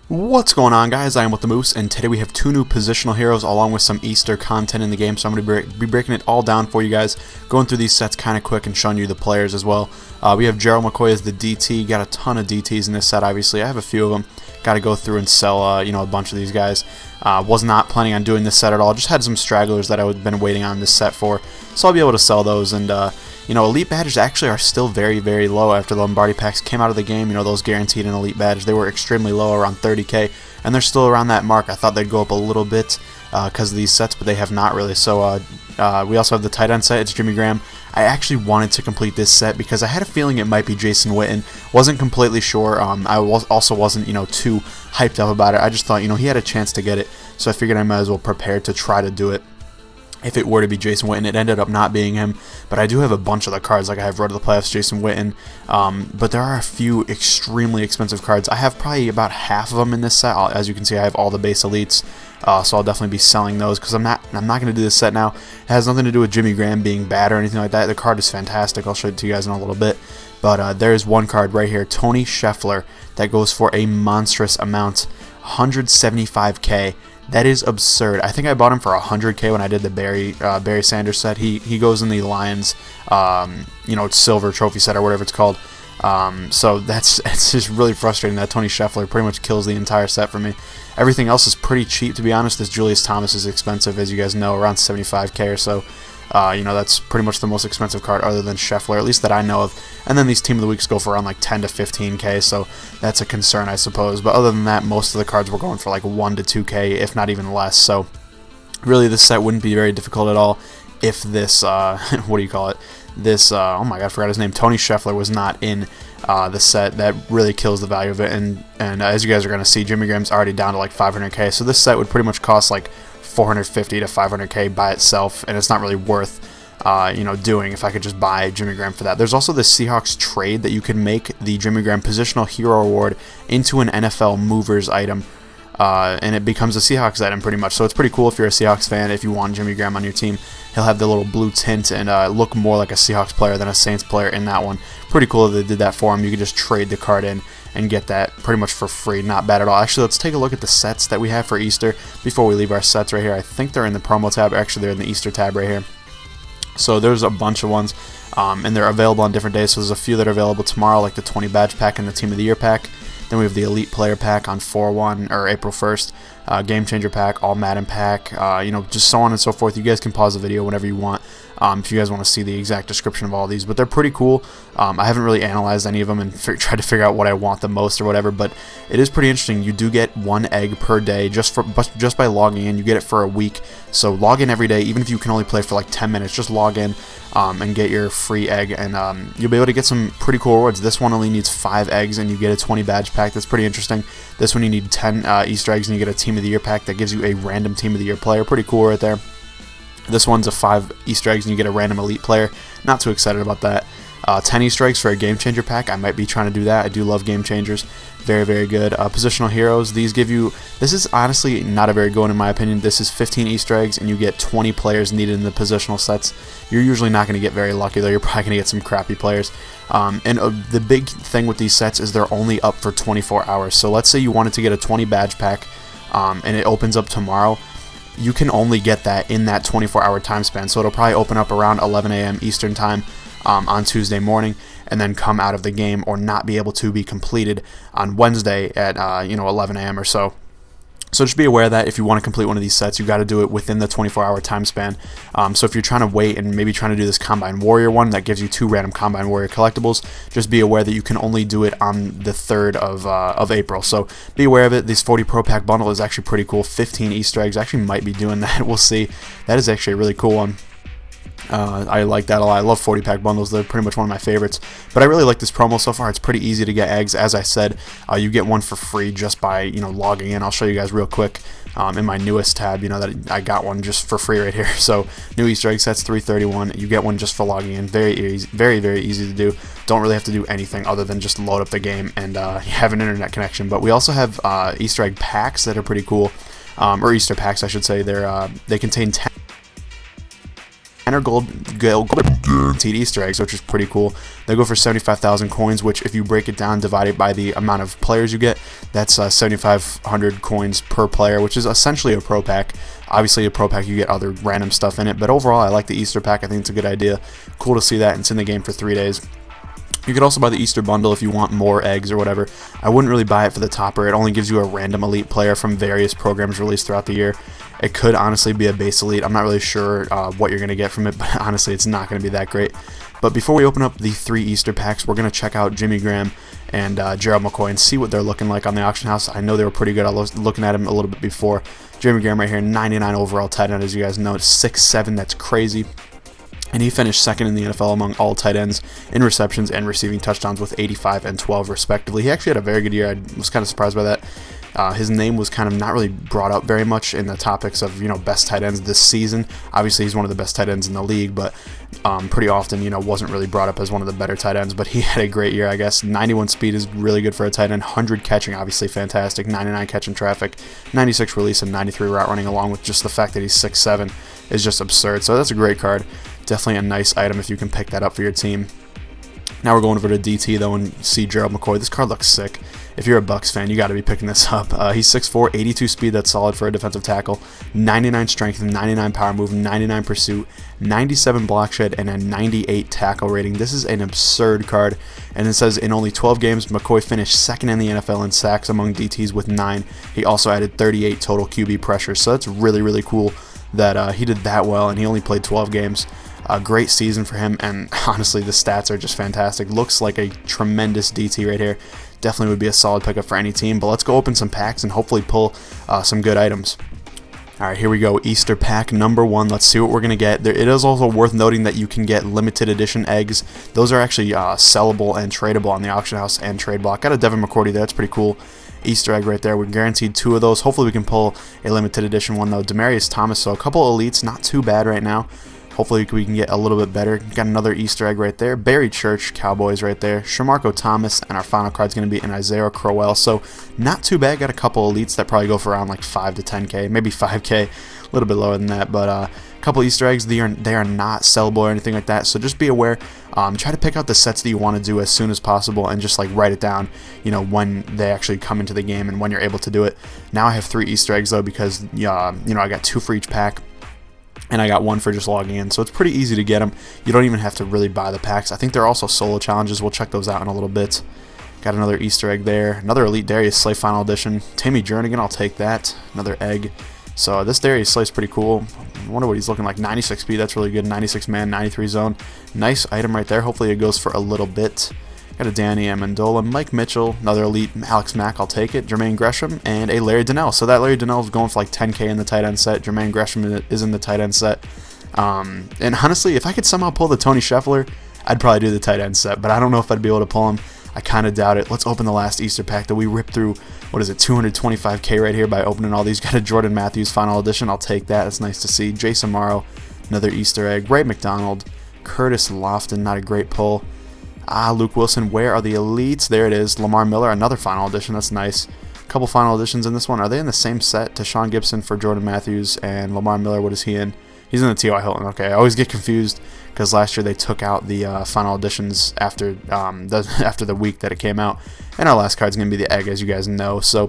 What's going on, guys? I am with the Moose, and today we have two new positional heroes along with some Easter content in the game, so I'm going to be breaking it all down for you guys, going through these sets kind of quick and showing you the players as well. We have Gerald McCoy as the DT. Got a ton of DTs in this set, obviously. I have a few of them. Got to go through and sell a bunch of these guys. Was not planning on doing this set at all. Just had some stragglers that I had been waiting on this set for, so I'll be able to sell those. And elite badges actually are still very, very low after the Lombardi packs came out of the game. Those guaranteed an elite badge, they were extremely low, around 30k, and they're still around that mark. I thought they'd go up a little bit because of these sets, but they have not really. So we also have the tight end set. It's Jimmy Graham. I actually wanted to complete this set because I had a feeling it might be Jason Witten. Wasn't completely sure. I also wasn't too hyped up about it. I just thought he had a chance to get it, so I figured I might as well prepare to try to do it if it were to be Jason Witten. It ended up not being him, but I do have a bunch of the cards. Like I have Road to the Playoffs, Jason Witten, but there are a few extremely expensive cards. I have probably about half of them in this set. As you can see, I have all the base elites, so I'll definitely be selling those because I'm not going to do this set now. It has nothing to do with Jimmy Graham being bad or anything like that. The card is fantastic. I'll show it to you guys in a little bit, but there is one card right here, Tony Scheffler, that goes for a monstrous amount, 175k. That is absurd. I think I bought him for 100k when I did the Barry Sanders set. He goes in the Lions, silver trophy set or whatever it's called. So it's just really frustrating that Tony Scheffler pretty much kills the entire set for me. Everything else is pretty cheap, to be honest. This Julius Thomas is expensive, as you guys know, around 75k or so. That's pretty much the most expensive card other than Scheffler, at least that I know of. And then these Team of the Weeks go for around like 10 to 15k, so that's a concern, I suppose. But other than that, most of the cards were going for like 1 to 2k, if not even less. So really, this set wouldn't be very difficult at all if this, This, oh my god, I forgot his name, Tony Scheffler was not in the set. That really kills the value of it. And as you guys are going to see, Jimmy Graham's already down to like 500k, so this set would pretty much cost like 450 to 500k by itself, and it's not really worth doing if I could just buy Jimmy Graham for that. There's also the Seahawks trade that you can make the Jimmy Graham Positional Hero Award into an NFL Movers item, and it becomes a Seahawks item pretty much. So it's pretty cool if you're a Seahawks fan. If you want Jimmy Graham on your team, he'll have the little blue tint and look more like a Seahawks player than a Saints player in that one. Pretty cool that they did that for him. You could just trade the card in and get that pretty much for free. Not bad at all. Actually, let's take a look at the sets that we have for Easter before we leave our sets right here. I think they're in the promo tab. Actually, they're in the Easter tab right here. So there's a bunch of ones, and they're available on different days. So there's a few that are available tomorrow, like the 20 badge pack and the Team of the Year pack. Then we have the Elite Player pack on 4/1 or April 1st, Game Changer pack, All Madden pack, just so on and so forth. You guys can pause the video whenever you want if you guys want to see the exact description of all these. But they're pretty cool. I haven't really analyzed any of them and tried to figure out what I want the most or whatever. But it is pretty interesting. You do get one egg per day just by logging in. You get it for a week. So log in every day, even if you can only play for like 10 minutes. Just log in and get your free egg, and you'll be able to get some pretty cool rewards. This one only needs 5 eggs, and you get a 20 badge pack. That's pretty interesting. This one you need 10 Easter eggs, and you get a Team of the Year pack that gives you a random Team of the Year player. Pretty cool right there. This one's a 5 Easter eggs, and you get a random elite player. Not too excited about that. 10 Easter eggs for a Game Changer pack. I might be trying to do that. I do love Game Changers. Very, very good. Positional Heroes. These give you... This is honestly not a very good one in my opinion. This is 15 Easter eggs, and you get 20 players needed in the positional sets. You're usually not going to get very lucky, though. You're probably going to get some crappy players. The big thing with these sets is they're only up for 24 hours. So let's say you wanted to get a 20 badge pack, and it opens up tomorrow. You can only get that in that 24-hour time span. So it'll probably open up around 11 a.m. Eastern time on Tuesday morning, and then come out of the game or not be able to be completed on Wednesday at 11 a.m. or so. So just be aware of that if you want to complete one of these sets, you got to do it within the 24-hour time span. So if you're trying to wait and maybe trying to do this Combine Warrior one that gives you 2 random Combine Warrior collectibles, just be aware that you can only do it on the 3rd of April. So be aware of it. This 40 Pro Pack bundle is actually pretty cool. 15 Easter eggs. I actually might be doing that. We'll see. That is actually a really cool one. I like that a lot. I love 40 pack bundles. They're pretty much one of my favorites. But I really like this promo so far. It's pretty easy to get eggs. As I said, you get one for free just by logging in. I'll show you guys real quick in my newest tab. That I got one just for free right here. So new Easter egg sets 331. You get one just for logging in. Very easy, very, very easy to do. Don't really have to do anything other than just load up the game and have an internet connection. But we also have Easter egg packs that are pretty cool, or Easter packs I should say. They contain 10 or gold guaranteed Easter eggs, which is pretty cool. They go for 75,000 coins, which if you break it down, divide it by the amount of players you get, that's 7,500 coins per player, which is essentially a pro pack. Obviously, a pro pack, you get other random stuff in it, but overall, I like the Easter pack. I think it's a good idea. Cool to see that, and it's in the game for 3 days. You could also buy the Easter bundle if you want more eggs or whatever. I wouldn't really buy it for the topper. It only gives you a random elite player from various programs released throughout the year. It could honestly be a base elite. I'm not really sure what you're going to get from it, but honestly, it's not going to be that great. But before we open up the 3 Easter packs, we're going to check out Jimmy Graham and Gerald McCoy and see what they're looking like on the auction house. I know they were pretty good. I was looking at him a little bit before. Jimmy Graham right here, 99 overall tight end, as you guys know. It's 6'7", that's crazy. And he finished second in the NFL among all tight ends in receptions and receiving touchdowns with 85 and 12 respectively. He actually had a very good year. I was kind of surprised by that. His name was kind of not really brought up very much in the topics of, best tight ends this season. Obviously, he's one of the best tight ends in the league, but pretty often, wasn't really brought up as one of the better tight ends. But he had a great year, I guess. 91 speed is really good for a tight end. 100 catching, obviously fantastic. 99 catching traffic, 96 release, and 93 route running, along with just the fact that he's 6'7" is just absurd. So that's a great card. Definitely a nice item if you can pick that up for your team. Now we're going over to DT, though, and see Gerald McCoy. This card looks sick. If you're a Bucs fan, you got to be picking this up. He's 6'4", 82 speed. That's solid for a defensive tackle. 99 strength, 99 power move, 99 pursuit, 97 block shed, and a 98 tackle rating. This is an absurd card. And it says in only 12 games, McCoy finished second in the NFL in sacks among DTs with 9. He also added 38 total QB pressures. So that's really, really cool that he did that well, and he only played 12 games. A great season for him, and honestly, the stats are just fantastic. Looks like a tremendous DT right here. Definitely would be a solid pickup for any team, but let's go open some packs and hopefully pull some good items. Alright, here we go. Easter pack number 1. Let's see what we're going to get. It is also worth noting that you can get limited edition eggs. Those are actually sellable and tradable on the auction house and trade block. Got a Devin McCourty there. That's pretty cool. Easter egg right there. We're guaranteed 2 of those. Hopefully we can pull a limited edition one, though. Demarius Thomas, so a couple elites. Not too bad right now. Hopefully we can get a little bit better. Got another Easter egg right there. Barry Church, Cowboys right there. Shamarko Thomas, and our final card's going to be an Isaiah Crowell. So not too bad. Got a couple elites that probably go for around like 5 to 10K, maybe 5K, a little bit lower than that. But a couple Easter eggs. They are not sellable or anything like that. So just be aware. Try to pick out the sets that you want to do as soon as possible and just like write it down, when they actually come into the game and when you're able to do it. Now I have 3 Easter eggs though because I got 2 for each pack. And I got 1 for just logging in, so it's pretty easy to get them. You don't even have to really buy the packs. I think there are also solo challenges. We'll check those out in a little bit. Got another Easter egg there. Another Elite Darius Slay Final Edition. Timmy Jernigan, I'll take that. Another egg. So this Darius Slay is pretty cool. I wonder what he's looking like. 96 speed, that's really good. 96 man, 93 zone. Nice item right there. Hopefully it goes for a little bit. Got a Danny Amendola, Mike Mitchell, another elite Alex Mack, I'll take it, Jermaine Gresham, and a Larry Donnell. So that Larry Donnell is going for like 10K in the tight end set. Jermaine Gresham is in the tight end set. And honestly, if I could somehow pull the Tony Scheffler, I'd probably do the tight end set, but I don't know if I'd be able to pull him. I kind of doubt it. Let's open the last Easter pack that we ripped through. What is it, 225K right here by opening all these. Got a Jordan Matthews Final Edition. I'll take that. That's nice to see. Jason Morrow, another Easter egg. Ray McDonald, Curtis Lofton, not a great pull. Luke Wilson, where are the elites? There it is. Lamar Miller, another Final Edition. That's nice. A couple Final Editions in this one. Are they in the same set? To Sean Gibson for Jordan Matthews and Lamar Miller. What is he in? He's in the T.Y. Hilton. Okay, I always get confused because last year they took out the Final Editions after the week that it came out. And our last card's going to be the egg, as you guys know. So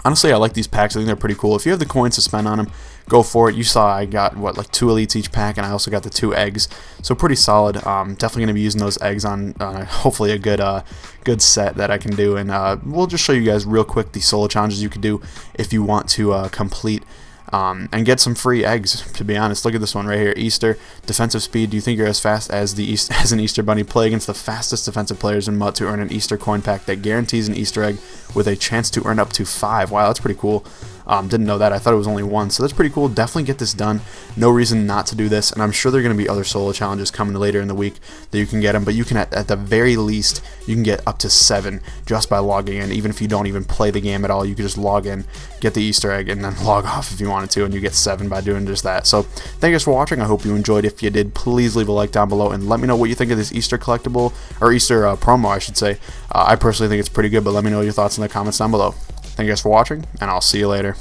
honestly, I like these packs. I think they're pretty cool. If you have the coins to spend on them, go for it. You saw I got, like 2 elites each pack, and I also got the 2 eggs. So pretty solid. Definitely going to be using those eggs on hopefully a good set that I can do. And we'll just show you guys real quick the solo challenges you can do if you want to complete and get some free eggs, to be honest. Look at this one right here. Easter, defensive speed. Do you think you're as fast as as an Easter bunny? Play against the fastest defensive players in MUT to earn an Easter coin pack that guarantees an Easter egg with a chance to earn up to 5. Wow, that's pretty cool. Didn't know that. I thought it was only 1, so that's pretty cool. Definitely get this done. No reason not to do this, and I'm sure there are going to be other solo challenges coming later in the week that you can get them, but you can, at the very least, you can get up to 7 just by logging in. Even if you don't even play the game at all, you can just log in, get the Easter egg, and then log off if you wanted to, and you get 7 by doing just that. So thank you guys for watching. I hope you enjoyed. If you did, please leave a like down below and let me know what you think of this Easter collectible, or Easter promo, I should say. I personally think it's pretty good, but let me know your thoughts in the comments down below. Thank you guys for watching, and I'll see you later.